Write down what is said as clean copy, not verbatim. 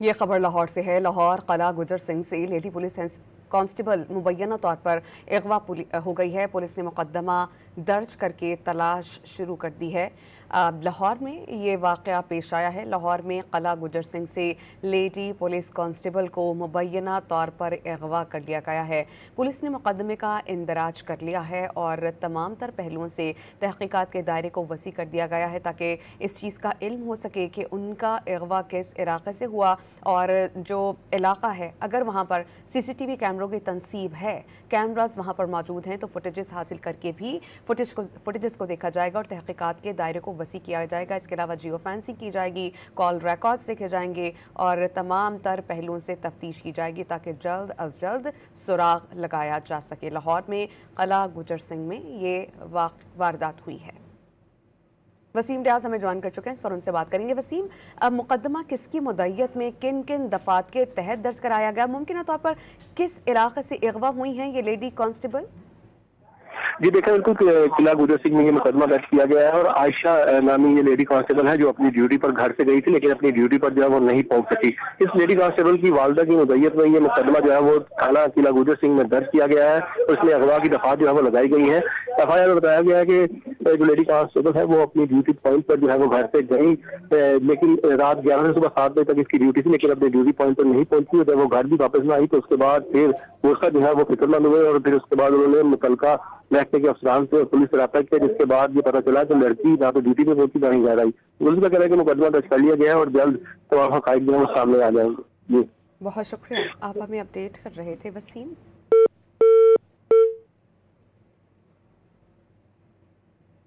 یہ خبر لاہور سے ہے۔ لاہور قلعہ گجر سنگھ سے لیڈی پولیس کانسٹیبل مبینہ طور پر اغوا ہو گئی ہے۔ پولیس نے مقدمہ درج کر کے تلاش شروع کر دی ہے۔ لاہور میں یہ واقعہ پیش آیا ہے۔ لاہور میں قلعہ گجر سنگھ سے لیڈی پولیس کانسٹیبل کو مبینہ طور پر اغوا کر لیا گیا ہے۔ پولیس نے مقدمے کا اندراج کر لیا ہے اور تمام تر پہلوؤں سے تحقیقات کے دائرے کو وسیع کر دیا گیا ہے تاکہ اس چیز کا علم ہو سکے کہ ان کا اغوا کس علاقے سے ہوا اور جو علاقہ ہے اگر وہاں پر سی سی ٹی وی کیمروں کی تنصیب ہے، کیمراز وہاں پر موجود ہیں تو فوٹیجز حاصل کر کے بھی فوٹیجز کو دیکھا جائے گا اور تحقیقات کے دائرے کو وسیع کیا جائے گا۔ اس کے علاوہ جیو فینسنگ کی جائے گی، کال ریکارڈز دیکھے جائیں گے اور تمام تر پہلوؤں سے تفتیش کی جائے گی تاکہ جلد از جلد سراغ لگایا جا سکے۔ لاہور میں قلعہ گجر سنگھ میں یہ واردات ہوئی ہے۔ وسیم ریاض ہمیں جوائن کر چکے ہیں، اس پر ان سے بات کریں گے۔ وسیم، مقدمہ کس کی مدعیت میں کن کن دفعات کے تحت درج کرایا گیا؟ ممکنہ طور پر کس علاقے سے اغوا ہوئی ہیں یہ لیڈی کانسٹیبل؟ جی دیکھیں، بالکل قلعہ گجر سنگھ میں یہ مقدمہ درج کیا گیا ہے اور عائشہ نامی یہ لیڈی کانسٹیبل ہے جو اپنی ڈیوٹی پر گھر سے گئی تھی لیکن اپنی ڈیوٹی پر جو ہے وہ نہیں پہنچ سکی۔ اس لیڈی کانسٹیبل کی والدہ کی مدعیت میں یہ مقدمہ جو ہے وہ تھانہ قلعہ گجر سنگھ میں درج کیا گیا ہے۔ اس میں اغوا کی دفعات جو ہے وہ لگائی گئی ہیں۔ ایف آئی آر میں بتایا گیا ہے کہ جو لیڈی کانسٹیبل ہے وہ اپنی ڈیوٹی پوائنٹ پر جو ہے وہ گھر سے گئی لیکن رات 11 سے صبح 7 بجے تک اس کی ڈیوٹی تھی لیکن اپنے ڈیوٹی پوائنٹ پر نہیں پہنچی۔ جب وہ گھر بھی واپس نہ آئی تو اس کے بعد پھر وہ جو ہے وہ فکر مند ہوئے اور پھر اس کے بعد انہوں نے متعلقہ محکمے کے افسران سے اور پولیس سے رابطہ کیا، جس کے بعد یہ پتہ چلا کہ لڑکی نہ تو ڈیوٹی پہ پہنچی نہ ہی گھر آئی۔ پولیس کا کہنا ہے کہ مقدمہ درج کر لیا گیا ہے اور جلد تمام حقائق جو ہے وہ سامنے آ جائیں گے۔ جی بہت شکریہ، آپ ہمیں اپڈیٹ کر رہے تھے وسیم۔